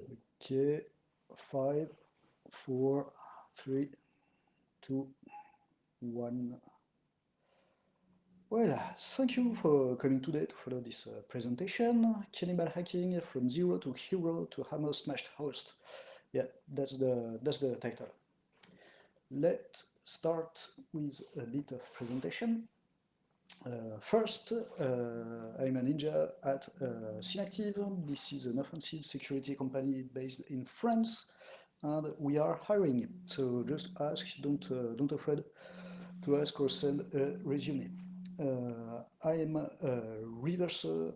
Okay, 5, 4, 3, 2, 1. Well, thank you for coming today to follow this presentation. Cannibal hacking from zero to hero to hammer smashed host. Yeah, that's the title. Let's start with a bit of presentation. First, I'm a ninja at Synactive. This is an offensive security company based in France, and we are hiring. So just ask, don't afraid to ask or send a resume. I am a reverser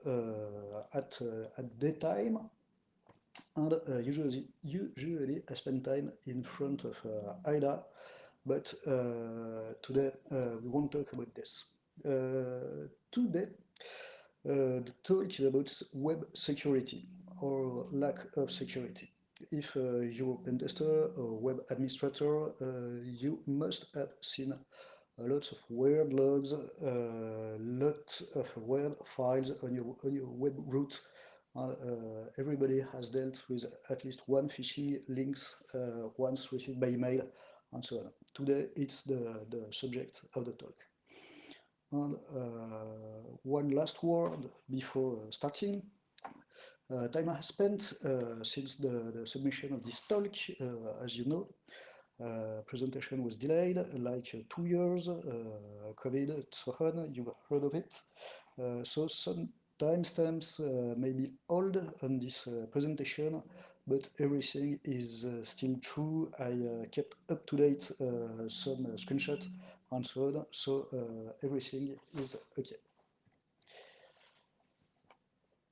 at daytime, and usually I spend time in front of IDA, but today we won't talk about this. Today, the talk is about web security or lack of security. If you're a pen tester or web administrator, you must have seen lots of weird logs, lot of weird files on your web root. Everybody has dealt with at least one phishing links once received by email, and so on. Today, it's the subject of the talk. And one last word before starting. Time has spent since the submission of this talk, as you know. Presentation was delayed like 2 years, COVID, so on, you've heard of it. So some timestamps may be old on this presentation, but everything is still true. I kept up to date some screenshots and so on, so everything is okay.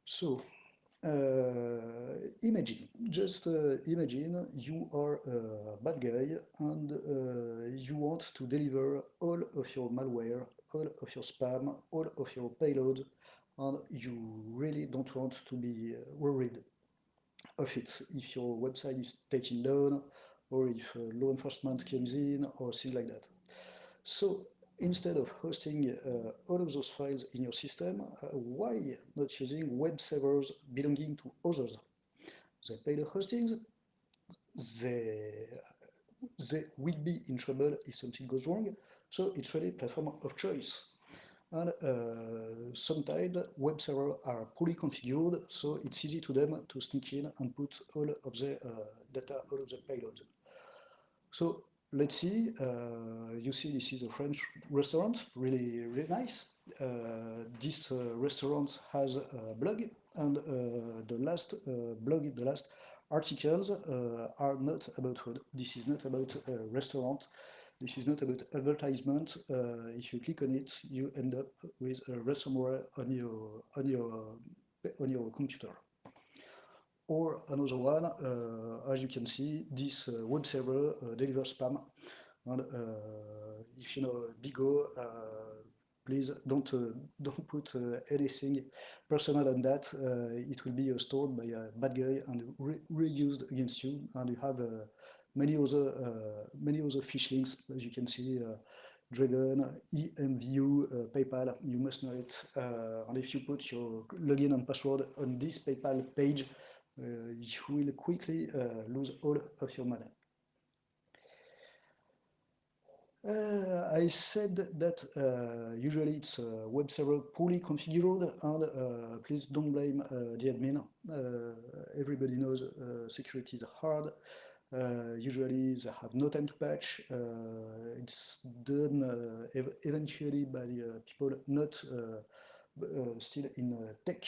So imagine you are a bad guy and you want to deliver all of your malware, all of your spam, all of your payload, and you really don't want to be worried of it if your website is taken down or if law enforcement comes in or things like that. So instead of hosting all of those files in your system, why not using web servers belonging to others? They pay the hostings, they, they will be in trouble if something goes wrong, so it's really a platform of choice. And sometimes web servers are poorly configured, so it's easy to them to sneak in and put all of the data, all of the payloads. So let's see, you see this is a French restaurant, really nice. This restaurant has a blog, and the last blog, the last articles are not about food. This is not about a restaurant. This is not about advertisement. If you click on it, you end up with a ransomware on your computer. Or another one, as you can see, this web server delivers spam. And if you know Bigo, please don't put anything personal on that. It will be stored by a bad guy and reused against you. And you have many other fish links, as you can see. Dragon, EMView, PayPal, you must know it. And if you put your login and password on this PayPal page, you will quickly lose all of your money. I said that usually it's a web server poorly configured, and please don't blame the admin. Everybody knows security is hard. Usually they have no time to patch. It's done eventually by people not still in tech.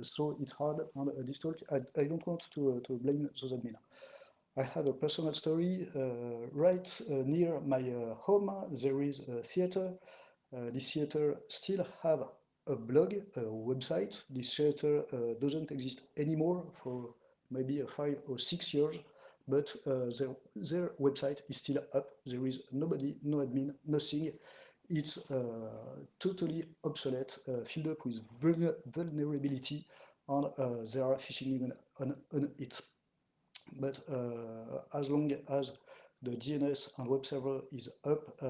So it's hard. And this talk, I don't want to blame those admin. I have a personal story. Right near my home, there is a theater. This theater still have a blog, a website. This theater doesn't exist anymore for maybe 5 or 6 years, but their website is still up. There is nobody, no admin, nothing. It's totally obsolete, filled up with vulnerability, and there are phishing links on it. But as long as the DNS and web server is up,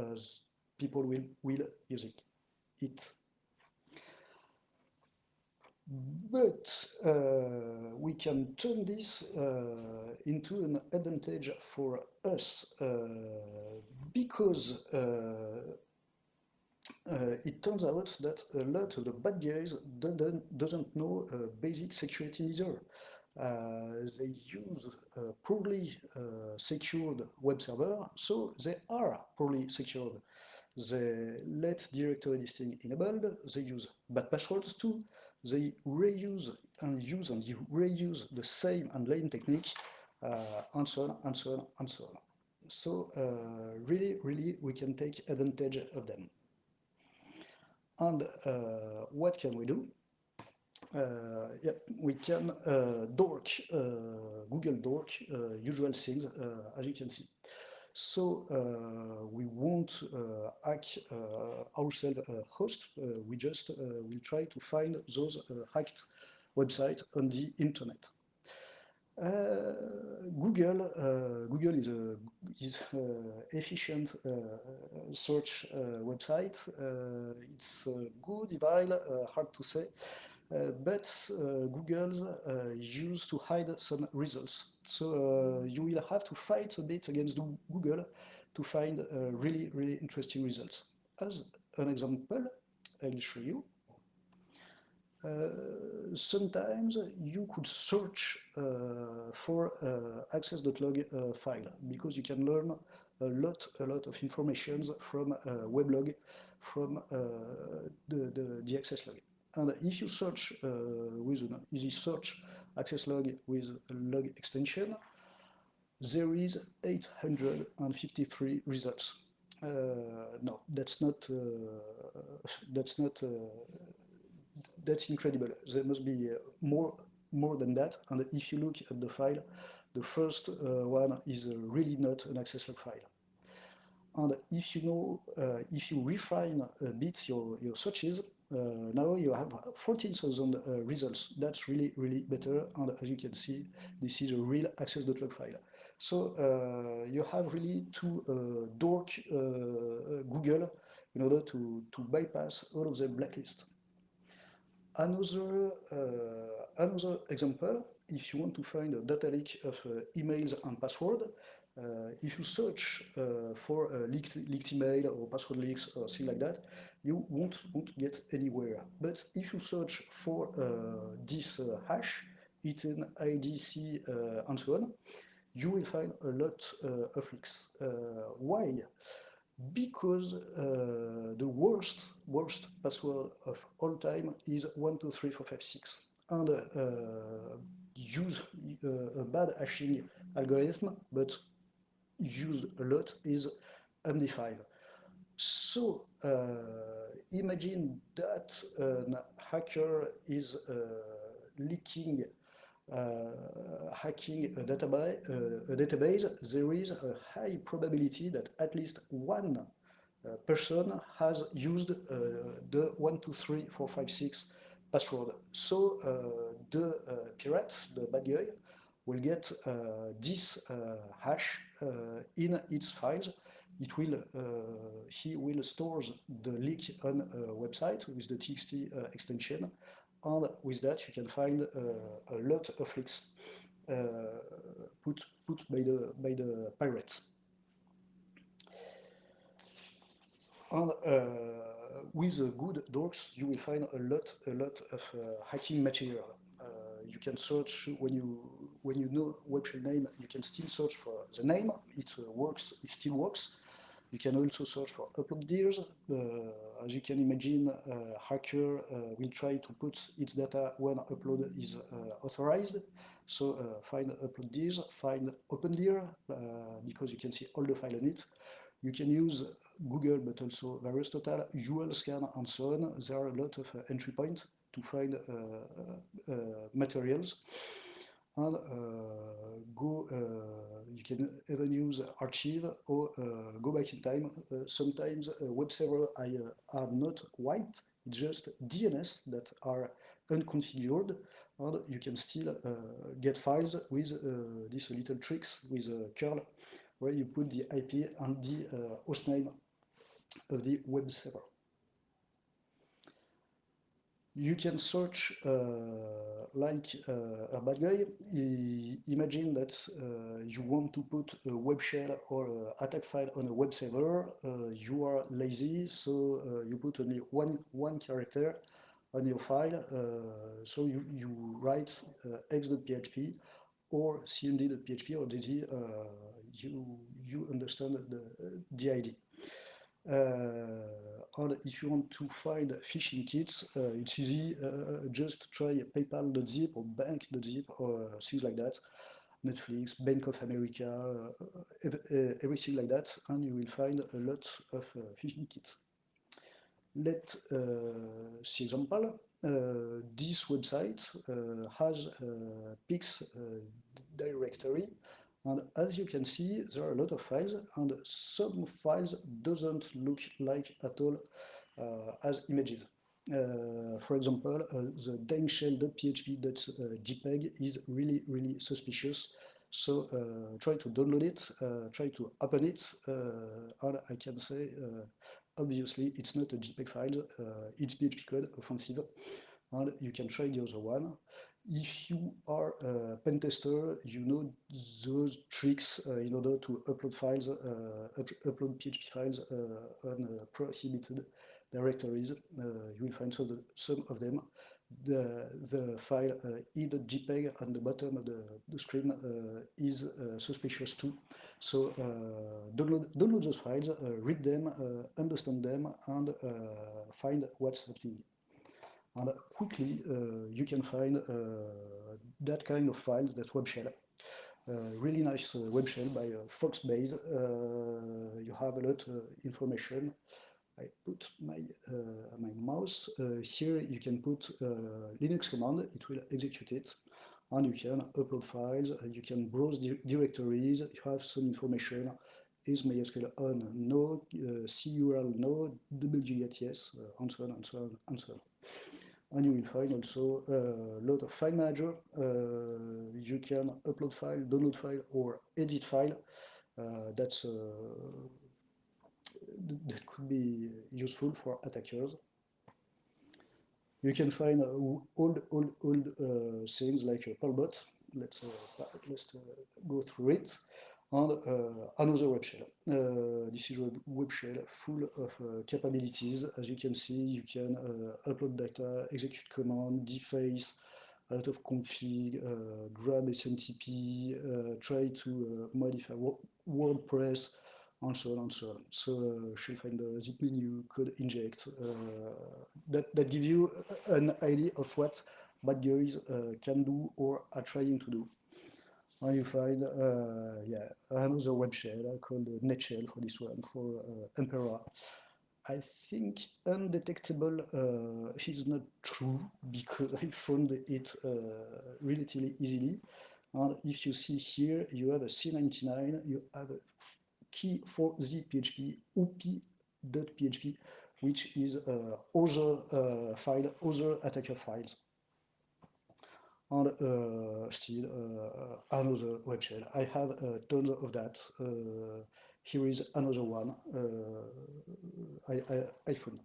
people will use it. But we can turn this into an advantage for us because it turns out that a lot of the bad guys doesn't know basic security neither. They use poorly secured web server, so they are poorly secured. They let directory listing enabled, they use bad passwords too, they reuse and use and reuse the same handling technique, and so on, and so on, and so on. So really, really, we can take advantage of them. And what can we do? Yeah, we can dork, Google dork, usual things, as you can see. So we won't hack ourselves a host. We just will try to find those hacked websites on the internet. Google is efficient search website. It's good, while hard to say, but Google used to hide some results. So you will have to fight a bit against Google to find really, really interesting results. As an example, I'll show you. Sometimes you could search for access.log file because you can learn a lot of information from weblog, from the access log. And if you search with an easy search access log with a log extension, there is 853 results. No, that's not that's incredible. There must be more than that. And if you look at the file, the first one is really not an access log file. And if you know, if you refine a bit your searches, now you have 14,000 results. That's really, really better. And as you can see, this is a real access.log file. So you have really to dork Google in order to bypass all of the blacklist. Another example, if you want to find a data leak of emails and password, if you search for leaked email or password leaks or things like that, you won't get anywhere. But if you search for this hash, ETN, IDC, and so on, you will find a lot of leaks. Why? Because the worst password of all time is 123456, and use a bad hashing algorithm, but used a lot, is MD5. So imagine that a hacker is leaking, hacking a database. There is a high probability that at least one person has used the 123456 password. So the pirate, the bad guy, will get this hash in its files. He will store the leak on a website with the txt extension, and with that you can find a lot of leaks put by the pirates. And with good dorks, you will find a lot of hacking material. You can search when you know webshell name. You can still search for the name. It works. It still works. You can also search for upload deals. As you can imagine, a hacker will try to put its data when upload is authorized. So find upload deals, find open deal, because you can see all the file on it. You can use Google, but also VirusTotal, UL scan, and so on. There are a lot of entry points to find materials. And you can even use archive or go back in time. Sometimes web servers are not white, it's just DNS that are unconfigured, and you can still get files with these little tricks with curl, where you put the IP and the hostname of the web server. You can search like a bad guy. Imagine that you want to put a web shell or a attack file on a web server. You are lazy, so you put only one character on your file. So you write x.php or cmd.php or dd. You understand the idea. And if you want to find phishing kits, it's easy. Just try PayPal.zip or Bank.zip or things like that. Netflix, Bank of America, everything like that, and you will find a lot of phishing kits. Let's see example. This website has a PIX directory, and as you can see, there are a lot of files, and some files doesn't look like at all as images. For example, the dankshell.php.jpg is really suspicious. So try to download it, try to open it, and I can say obviously it's not a JPEG file, it's PHP code offensive, and you can try the other one. If you are a pen tester, you know those tricks in order to upload files, upload PHP files on prohibited directories. You will find some of them. The file e.jpg on the bottom of the screen is suspicious too. So download those files, read them, understand them, and find what's happening. And quickly, you can find that kind of files, that web shell. Really nice web shell by Foxbase. You have a lot of information. I put my mouse here. You can put Linux command. It will execute it, and you can upload files. You can browse directories. You have some information. Is MySQL on? No. CURL? No. wget? Yes. And so on and so on and so on. And you will find also a lot of file manager. You can upload file, download file, or edit file. That could be useful for attackers. You can find old things like Perlbot. Let's go through it. And another web shell. This is a web shell full of capabilities. As you can see, you can upload data, execute command, deface, a lot of config, grab SMTP, try to modify WordPress, and so on and so on. So shell finder, zip menu, code inject, that give you an idea of what bad guys can do or are trying to do. And you find another web shell called NetShell for this one, for Emperor. I think undetectable is not true because I found it relatively easily. And if you see here, you have a C99, you have a key for the PHP, op.php, which is other file, other attacker files. And still another web shell. I have tons of that. Here is another one I found.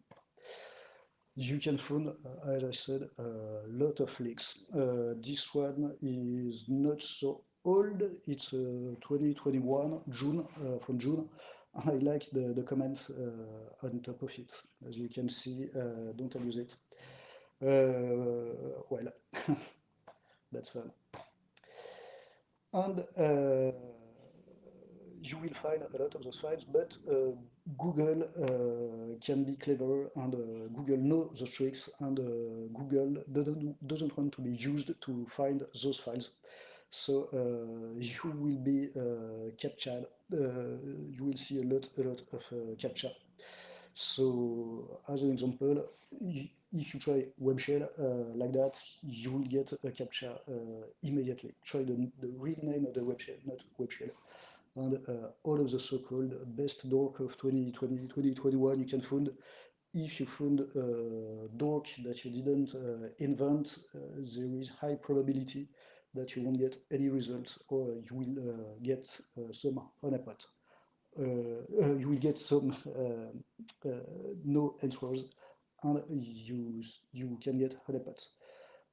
You can find, as I said, a lot of leaks. This one is not so old. It's 2021, June, from June. I like the comment on top of it. As you can see, don't abuse it. Well, that's fun. And you will find a lot of those files, but Google can be clever, and Google knows those tricks, and Google doesn't want to be used to find those files. So you will be captured. You will see a lot of captcha. So as an example, if you try web shell like that, you will get a captcha immediately. Try the real name of the web shell, not web shell. And all of the so-called best dork of 2020, 2021 you can find. If you find a dork that you didn't invent, there is high probability that you won't get any results, or you will get some on a pot. You will get some no answers and you can get honeypots.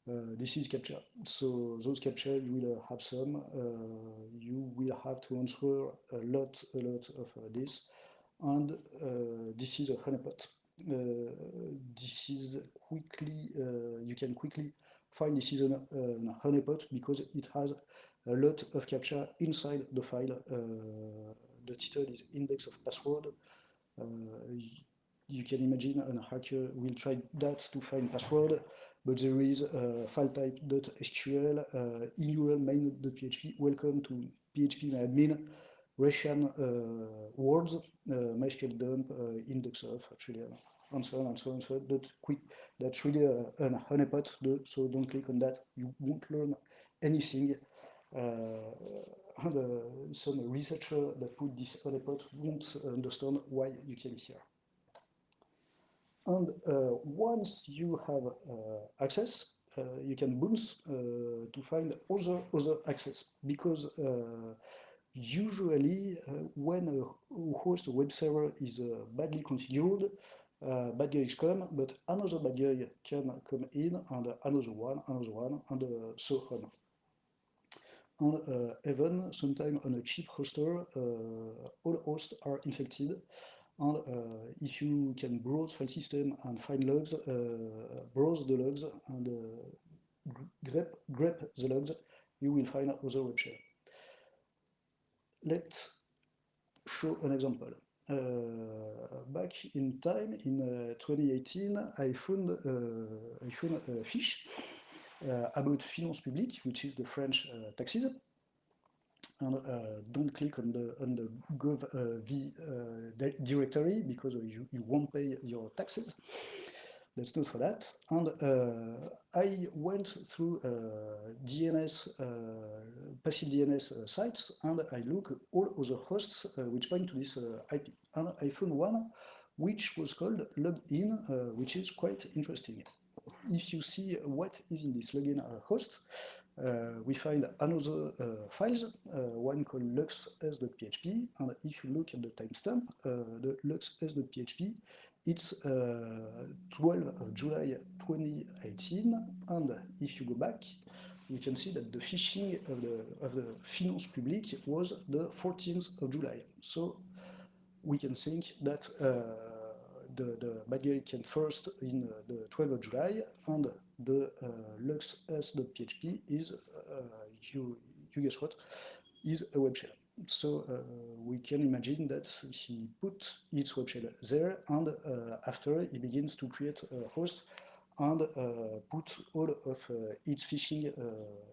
This is captcha. So those captcha you will have some. You will have to answer a lot of this, and this is a honeypot. This is quickly you can quickly find this is a honeypot because it has a lot of captcha inside the file. The title is index of password. Uh, you can imagine a hacker will try that to find password, but there is file type.sql, in main.php, welcome to PHP admin, Russian words, MySQL dump, index of, actually, and so on and so on. So that's really a honeypot, so don't click on that. You won't learn anything. And some researcher that put this honeypot won't understand why you came here. And once you have access, you can bounce to find other access, because usually when a host, a web server is badly configured, bad guys come, but another bad guy can come in, and another one, and so on. And even sometimes on a cheap hoster, all hosts are infected. And if you can browse file system and find logs, browse the logs and grep the logs, you will find other web shell. Let's show an example. Back in time, in 2018, I found a fiche about Finance Publique, which is the French taxes. And don't click on the gov.v directory, because you won't pay your taxes. That's not for that. And I went through DNS, passive DNS sites, and I look all other hosts which point to this IP. And I found one which was called login, which is quite interesting. If you see what is in this login host, we find another files, one called lux.s.php, and if you look at the timestamp, the lux.s.php, it's 12 of July 2018, and if you go back, you can see that the phishing of the Finance Publique was the 14th of July. So we can think that the bad guy came first in the 12th of July, and the lux.s.php is, you guess what, is a web shell. So we can imagine that he put its web shell there, and after he begins to create a host and put all of its phishing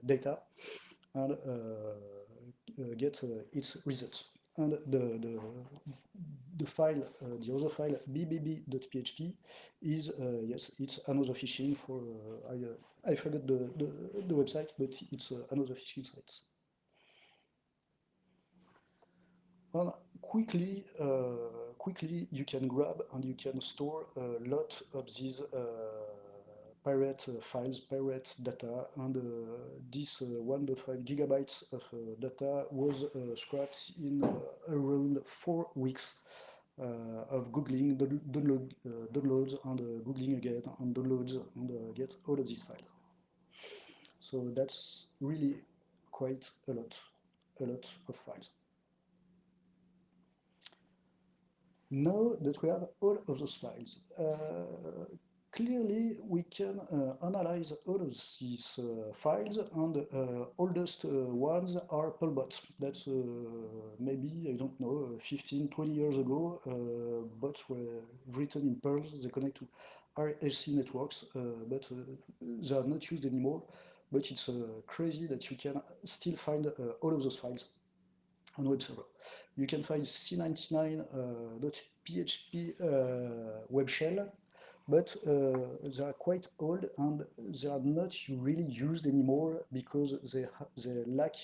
data and get its results. And the file, the other file, bbb.php, is, yes, it's another phishing for, I forgot the website, but it's another phishing site. And quickly you can grab and you can store a lot of these pirate files, pirate data, and this 1.5 gigabytes of data was scrapped in around 4 weeks of Googling, downloads, and Googling again, and downloads, and get all of these files. So that's really quite a lot of files. Now that we have all of those files, clearly we can analyze all of these files, and the oldest ones are Perlbot. That's maybe, I don't know, 15, 20 years ago. Bots were written in Perl. They connect to RSC networks, but they are not used anymore. But it's crazy that you can still find all of those files on web server. You can find c99.php web shell, but they are quite old, and they are not really used anymore because they lack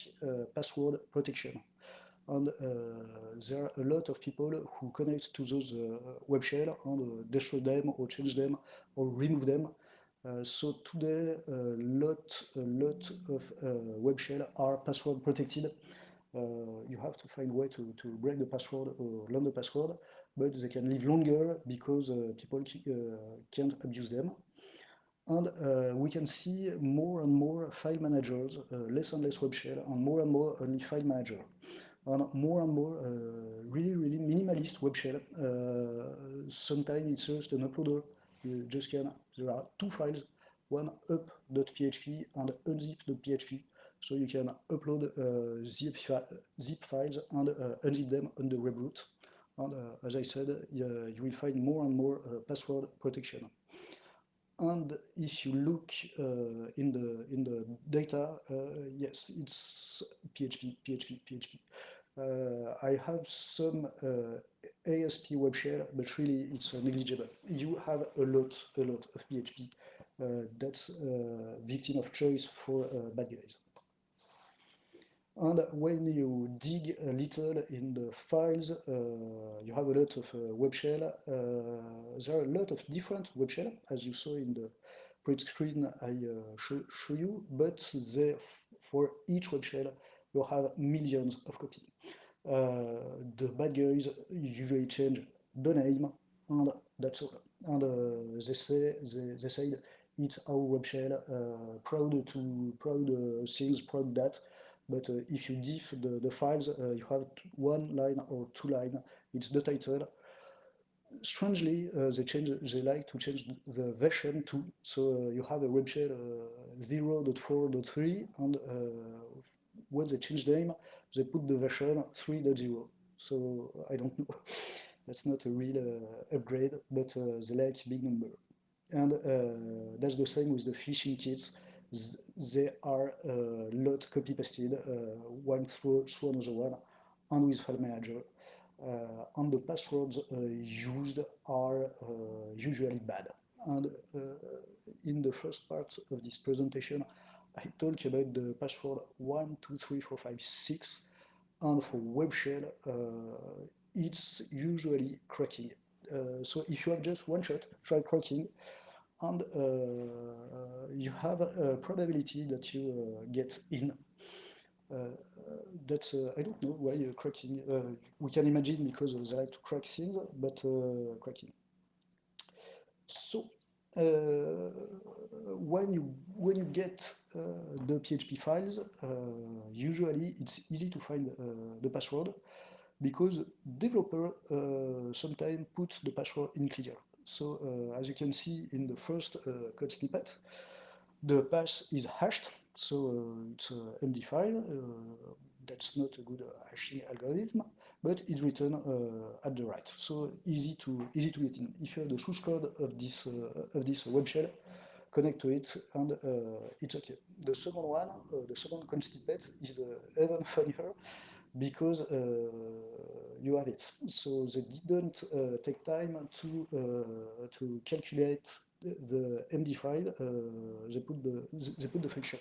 password protection. And there are a lot of people who connect to those web shell and destroy them or change them or remove them. So today, a lot of web shell are password protected. You have to find a way to break the password or learn the password. but they can live longer because people can't abuse them. And we can see more and more file managers, less and less web shell, and more only file manager, and more really minimalist web shell. Sometimes it's just an uploader. You just can, there are two files, one up.php and unzip.php. So you can upload zip files and unzip them on the web root. And as I said, you will find more and more password protection. And if you look in the data, yes, it's PHP. I have some ASP web shell, but really it's negligible. You have a lot of PHP. That's victim of choice for bad guys. And when you dig a little in the files, you have a lot of web shell. There are a lot of different web shell, as you saw in the print screen I show you, but for each web shell, you have millions of copies. The bad guys usually change the name, and that's all. And they said it's our web shell, proud things, proud that. But if you diff the files, you have one line or two lines. It's the title. Strangely, they like to change the version too. So you have a web shell 0.4.3, and when they change the name, they put the version 3.0. So I don't know. That's not a real upgrade, but they like big number. And that's the same with the phishing kits. They are lot copy pasted one through another one, and with file manager. And the passwords used are usually bad. And in the first part of this presentation, I talk about the password 1, 2, 3, 4, 5, 6, and for web shell, it's usually cracking. So if you have just one shot, try cracking, and you have a probability that you get in. That's I don't know why cracking. We can imagine because they like to crack things, but cracking. So when you get the PHP files, usually it's easy to find the password because developer sometimes put the password in clear. So as you can see in the first code snippet, the path is hashed, so it's a MD file. That's not a good hashing algorithm, but it's written at the right, so easy to get in. If you have the source code of this web shell, connect to it, and it's okay. The second one, the second code snippet, is even funnier because you have it. So they didn't take time to calculate the MD file. They put the function.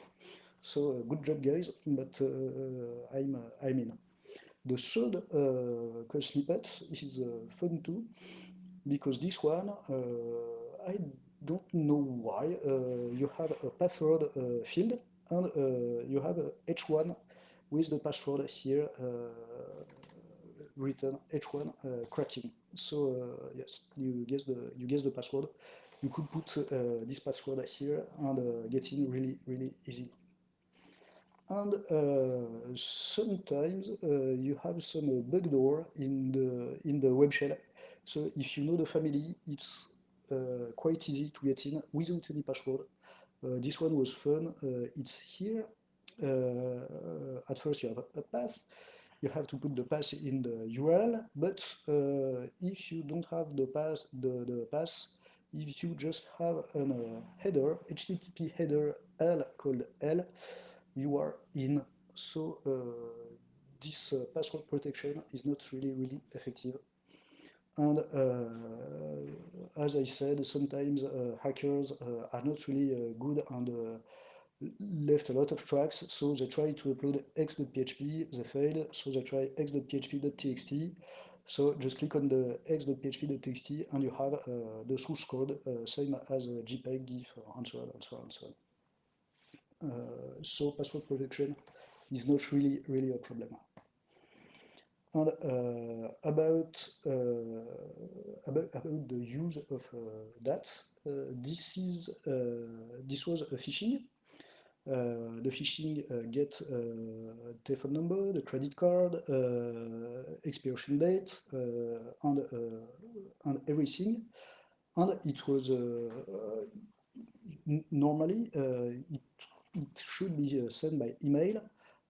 So good job, guys. But I'm in. The third code snippet is fun too, because this one I don't know why. You have a password field, and you have a H1 with the password here written H1 cracking. So yes, you guess the password. You could put this password here and get in really easy. And sometimes you have some backdoor in the web shell. So if you know the family, it's quite easy to get in without any password. This one was fun. It's here. At first you have a path. You have to put the path in the URL, but if you don't have the path, if you just have a header, HTTP header L called L, you are in. So this password protection is not really effective. And as I said, sometimes hackers are not really good and left a lot of tracks, so they try to upload x.php, they failed, so they try x.php.txt. So just click on the x.php.txt and you have the source code, same as JPEG, GIF, and so on. So password protection is not really a problem. And about the use of that, this was a phishing. The phishing get telephone number, the credit card, expiration date, and everything. And it was normally it should be sent by email.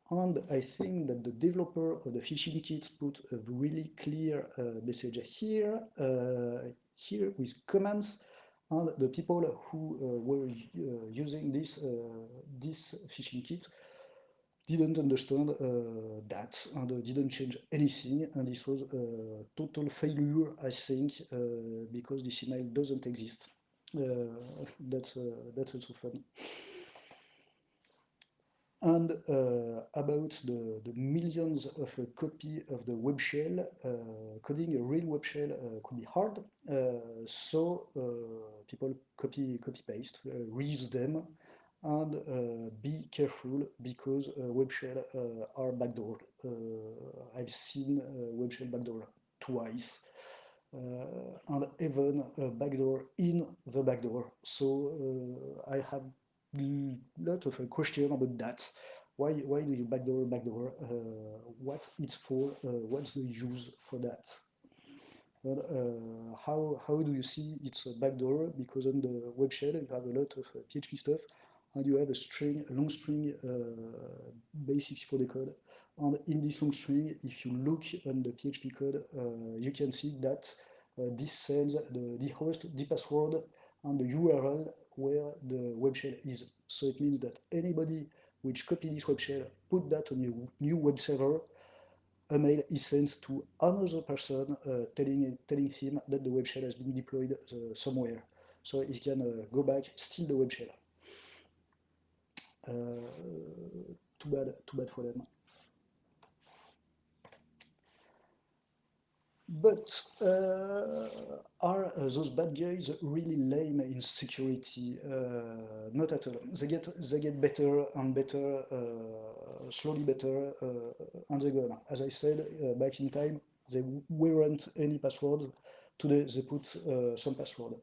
And I think that the developer of the phishing kit put a really clear message here with comments, and the people who were using this phishing kit didn't understand that, and didn't change anything, and this was a total failure, I think, because this email doesn't exist. That's also fun. And about the millions of copy of the web shell, coding a real web shell could be hard. So people copy paste, reuse them, and be careful because web shell are backdoored. I've seen web shell backdoor twice. And even a backdoor in the backdoor. So I have a lot of question about that. Why do you backdoor? What it's for? What's the use for that? And how do you see it's a backdoor? Because on the web shell you have a lot of PHP stuff, and you have a long string basics for the code. And in this long string, if you look on the PHP code, you can see that this sends the host, the password, and the URL where the web shell is. So it means that anybody which copy this web shell, put that on your new web server, a mail is sent to another person telling him that the web shell has been deployed somewhere. So he can go back, steal the web shell. Too bad for them. But are those bad guys really lame in security? Not at all. They get better and better, slowly better, and they go on. As I said back in time, they weren't any password. Today they put some password,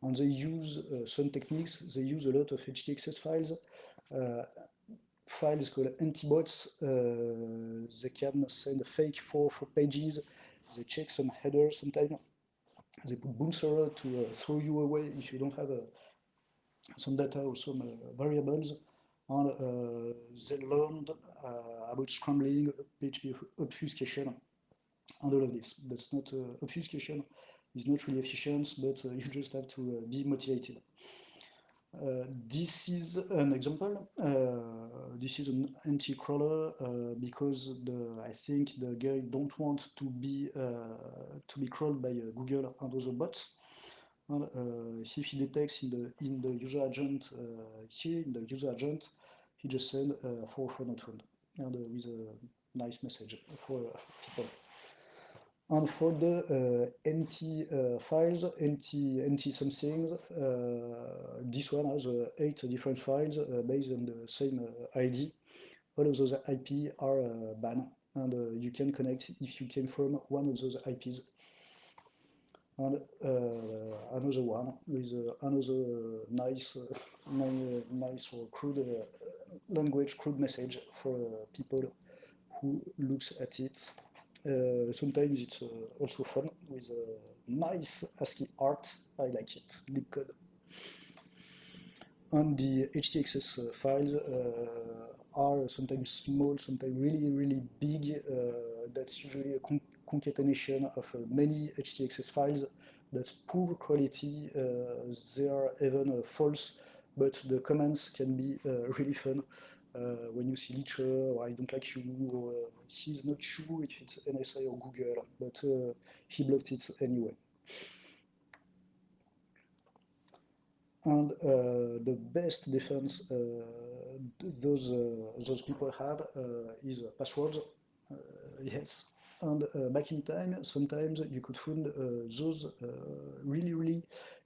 and they use some techniques. They use a lot of htaccess files. Files called antibots. They can send fake for pages. They check some headers sometimes. They put bouncer to throw you away if you don't have some data or some variables. And they learned about scrambling, PHP obfuscation, and all of this. That's not obfuscation is not really efficient, but you just have to be motivated. This is an example. This is an anti-crawler because I think the guy don't want to be crawled by Google and other bots. And if he detects in the user agent here in the user agent, he just send for not found, and with a nice message for people. And for the NT files, NT something, this one has 8 different files based on the same ID. All of those IP are banned, and you can connect if you came from one of those IPs. And another one with another nice or crude language, crude message for people who looks at it. Sometimes it's also fun with nice ASCII art. I like it. Lib code. And the htaccess files are sometimes small, sometimes really big. That's usually a concatenation of many htaccess files. That's poor quality. They are even false, but the comments can be really fun. When you see Leecher, or I don't like you, or he's not sure if it's NSA or Google, but he blocked it anyway. And the best defense those people have is passwords. Yes. And back in time, sometimes you could find those really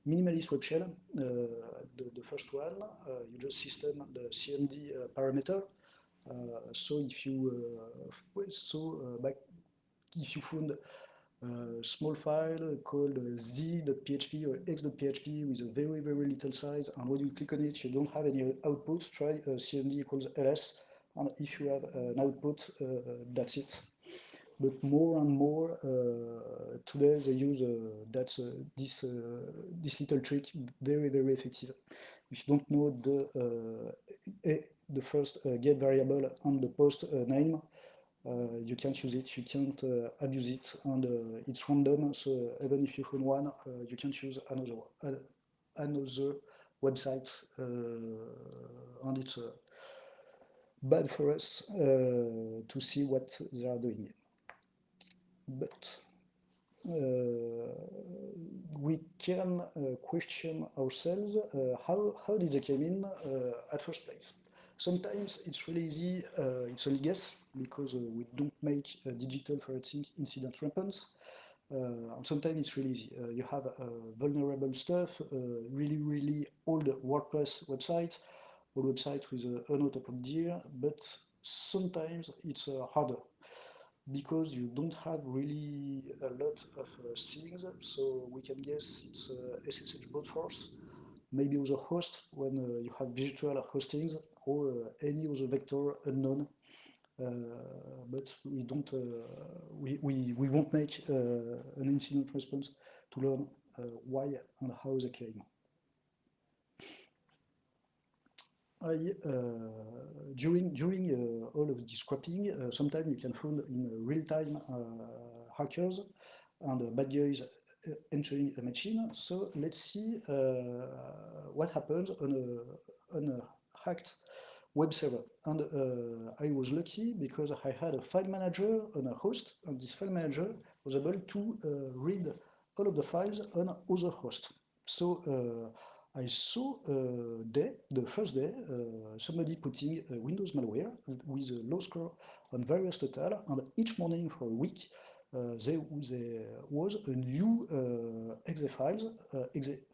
minimalist web shell. The first one, you just system the CMD parameter. So if you back if you found a small file called z.php or x.php with a very, very little size, and when you click on it, you don't have any output, try cmd equals ls, and if you have an output, that's it. But more and more today they use this little trick, very, very effective. If you don't know the first get variable and the post name, you can't use it, you can't abuse it, and it's random. So even if you find one, you can't use another website, and it's bad for us to see what they are doing. But we can question ourselves how did they come in at first place. Sometimes it's really easy, it's only guess, because we don't make digital forensic incident response. And sometimes it's really easy. You have vulnerable stuff, really, really old WordPress website, old website with an auto-prompt dir, but sometimes it's harder because you don't have really a lot of things, so we can guess it's SSH brute force, maybe other host when you have virtual hostings, or any other vector unknown. But we don't, we won't make an incident response to learn why and how they came. During all of this scrapping, sometimes you can find in real-time hackers and bad guys entering a machine. So let's see what happens on a hacked web server. And I was lucky because I had a file manager on a host, and this file manager was able to read all of the files on other hosts. So I saw the first day somebody putting Windows malware with a low score on various total, and each morning for a week there was a new exe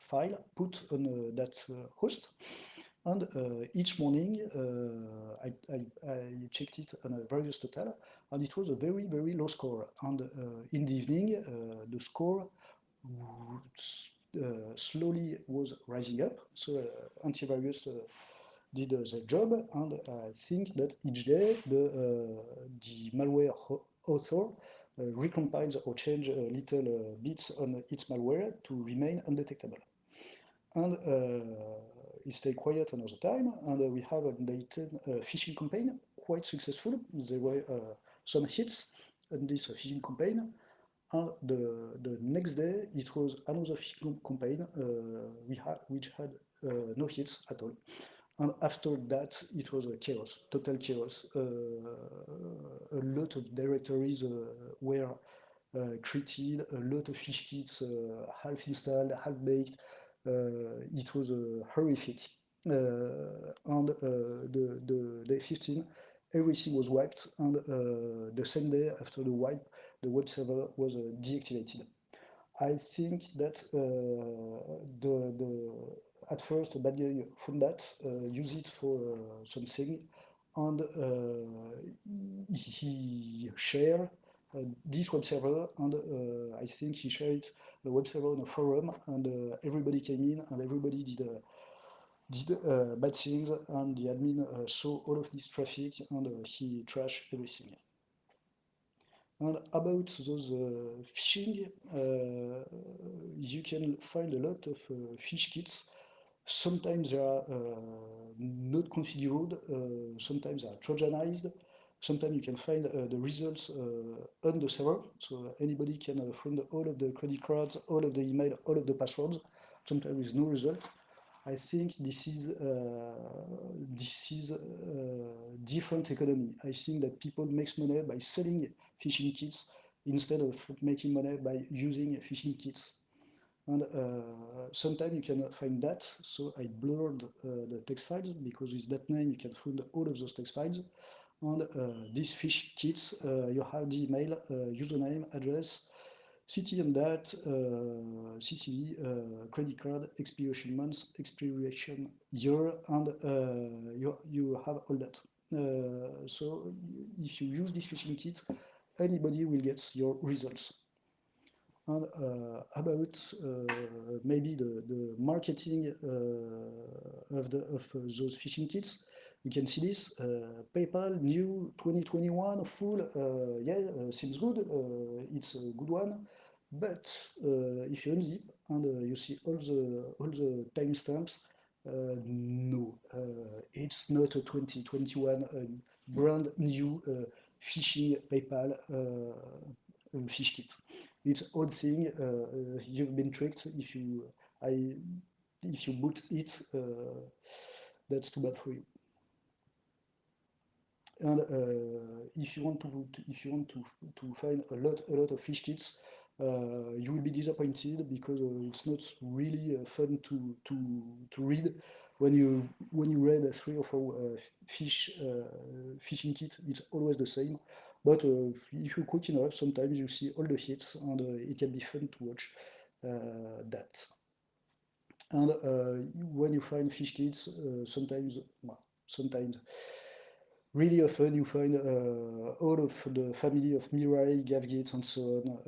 file put on that host. And each morning I checked it on a various total, and it was a very, very low score. And in the evening, the score slowly was rising up. So antivirus did their job, and I think that each day the malware author recompiles or change little bits on its malware to remain undetectable. And it stayed quiet another time, and we have a phishing campaign, quite successful. There were some hits on this phishing campaign, and the next day it was another phishing campaign which had no hits at all. And after that, it was a chaos, total chaos. A lot of directories were created, a lot of fish kits, half installed, half baked. It was horrific. And the day 15, everything was wiped, and the same day after the wipe, the web server was deactivated. I think that at first, a bad guy found that, used it for something, and he shared this web server, and I think he shared the web server on a forum, and everybody came in, and everybody did bad things, and the admin saw all of this traffic, and he trashed everything. And about those phishing, you can find a lot of phish kits. Sometimes they are not configured, sometimes they are trojanized. Sometimes you can find the results on the server, so anybody can find all of the credit cards, all of the email, all of the passwords. Sometimes with no result. I think this is different economy. I think that people make money by selling phishing kits instead of making money by using phishing kits. And sometimes you can find that, so I blurred the text files, because with that name you can find all of those text files. And these phish kits, you have the email, username, address, city and that, CCV, credit card, expiration month, expiration year, and you have all that. So if you use this phishing kit, anybody will get your results. And about maybe the marketing of those phishing kits, you can see this PayPal new 2021 full. Yeah, seems good. It's a good one. But if you unzip and you see all the timestamps, no, it's not a 2021 brand new phishing PayPal fish kit. It's odd thing. You've been tricked. I, if you boot it, that's too bad for you. And if you want to find a lot of fish kits, you will be disappointed because it's not really fun to read. When you read 3 or 4 fishing kit, it's always the same. But if you're quick enough, sometimes you see all the hits, and it can be fun to watch that. And when you find fish kits, sometimes really often you find all of the family of Mirai, GavGit, and so on.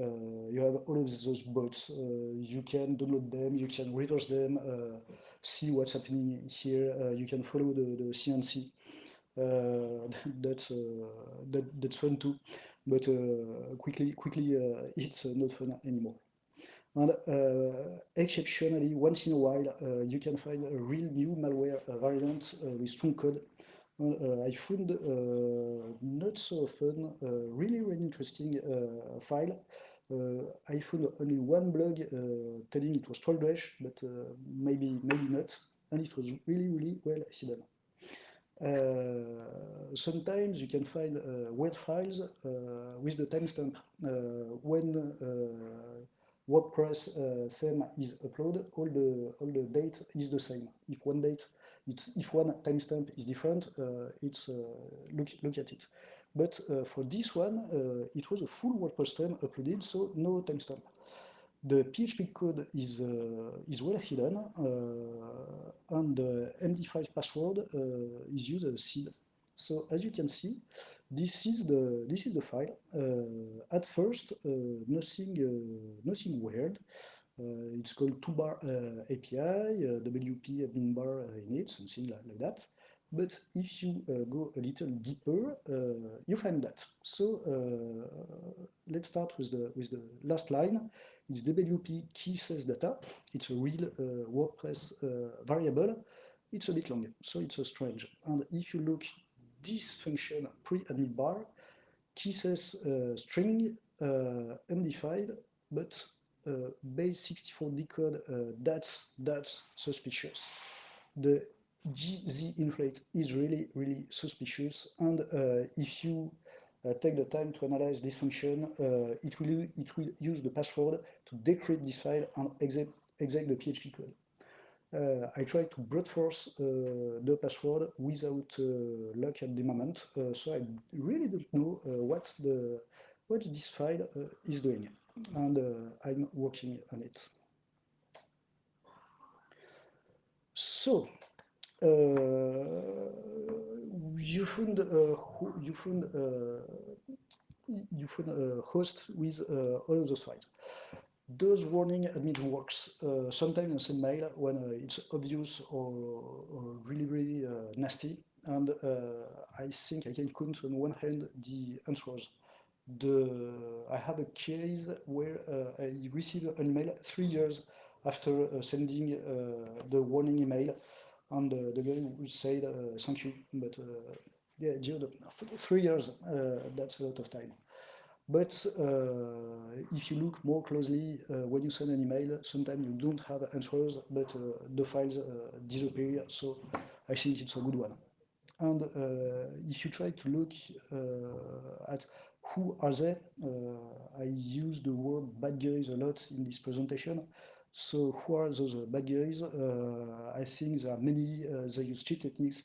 You have all of those bots. You can download them, you can reverse them, see what's happening here. You can follow the CNC. That's fun too, but quickly it's not fun anymore. And exceptionally, once in a while, you can find a real new malware variant with strong code. I found not so often really interesting file. I found only one blog telling it was Trollbreach, but maybe not, and it was really well hidden. Sometimes you can find web files with the timestamp. When WordPress theme is uploaded, all the date is the same. If one timestamp is different, it's look at it. But for this one, it was a full WordPress theme uploaded, so no timestamp. The PHP code is well hidden, and the MD5 password is used as seed. So as you can see, this is the file. At first, nothing weird. It's called 2-bar API, WP admin bar in it, something like that. But if you go a little deeper, you find that. So let's start with the last line. It's WP key says data. It's a real WordPress variable. It's a bit long, so it's a strange. And if you look this function pre-admin bar, key says string MD5, but base 64 decode, that's suspicious. The GZ inflate is really suspicious, and if you take the time to analyze this function, it will use the password to decrypt this file and exec the PHP code. I tried to brute force the password without luck at the moment, so I really don't know what this file is doing, and I'm working on it. So you found a host with all of those files. Those warning admins works sometimes in the same mail when it's obvious or really nasty, and I think I can count on one hand the answers. I have a case where I received an email 3 years after sending the warning email, and the guy who said thank you, but yeah, 3 years, that's a lot of time. But if you look more closely, when you send an email, sometimes you don't have answers, but the files disappear, so I think it's a good one. And if you try to look at who are they, I use the word bad guys a lot in this presentation. So who are those bad guys? I think there are many, they use cheat techniques,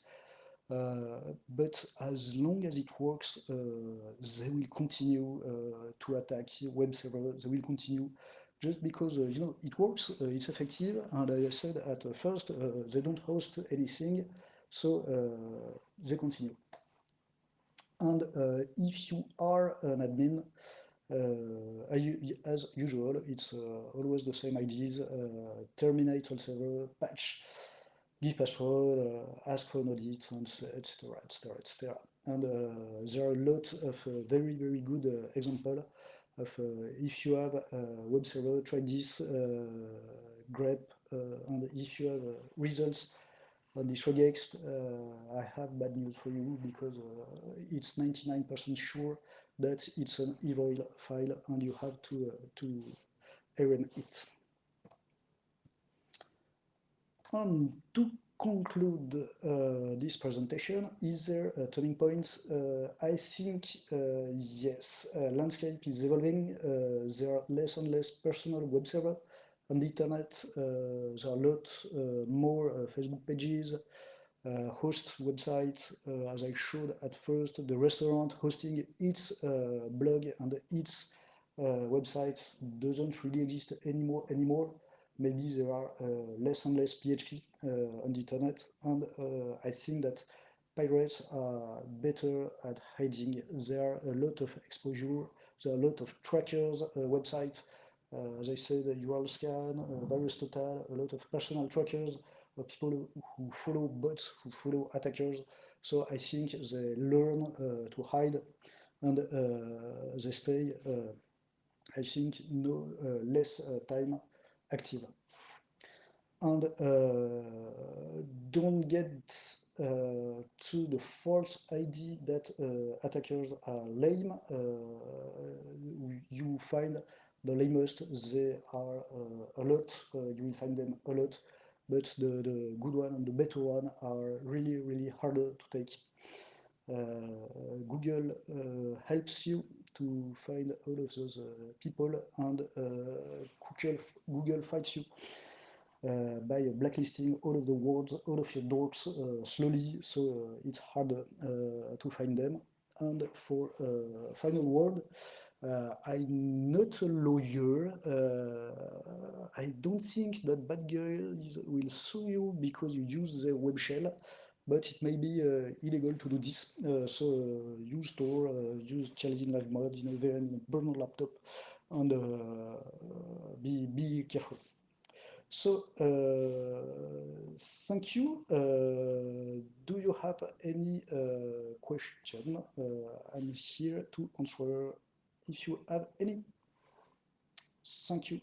but as long as it works, they will continue to attack web servers. They will continue just because it works, it's effective, and as I said at first, they don't host anything, so they continue. And if you are an admin, as usual, it's always the same ideas: terminate all server, patch, give password, ask for an audit, and etc. etc. etc. And there are a lot of very good example of if you have a web server, try this grep, and if you have results on this regex, I have bad news for you because it's 99% sure that it's an evil file and you have to erase it. And to conclude this presentation, is there a turning point? I think yes. Landscape is evolving. There are less and less personal web servers on the internet. There are a lot more Facebook pages, host website, as I showed at first, the restaurant hosting its blog and its website doesn't really exist anymore. Maybe there are less and less PHP on the internet, and I think that pirates are better at hiding. There are a lot of exposure, there are a lot of trackers, website, as I said, URL scan, virus total, a lot of personal trackers, people who follow bots, who follow attackers. So I think they learn to hide, and they stay, I think, no less time active. And don't get to the false idea that attackers are lame. You find the lamest, they are a lot, you will find them a lot, but the good one and the better one are really harder to take. Google helps you to find all of those people, and Google fights you by blacklisting all of the words, all of your doors slowly, so it's harder to find them. And for final word, I'm not a lawyer. I don't think that bad guys will sue you because you use the web shell, but it may be illegal to do this. So use Tor, use challenging live mode, burn your laptop, and be careful. So, thank you. Do you have any question? I'm here to answer if you have any. Thank you.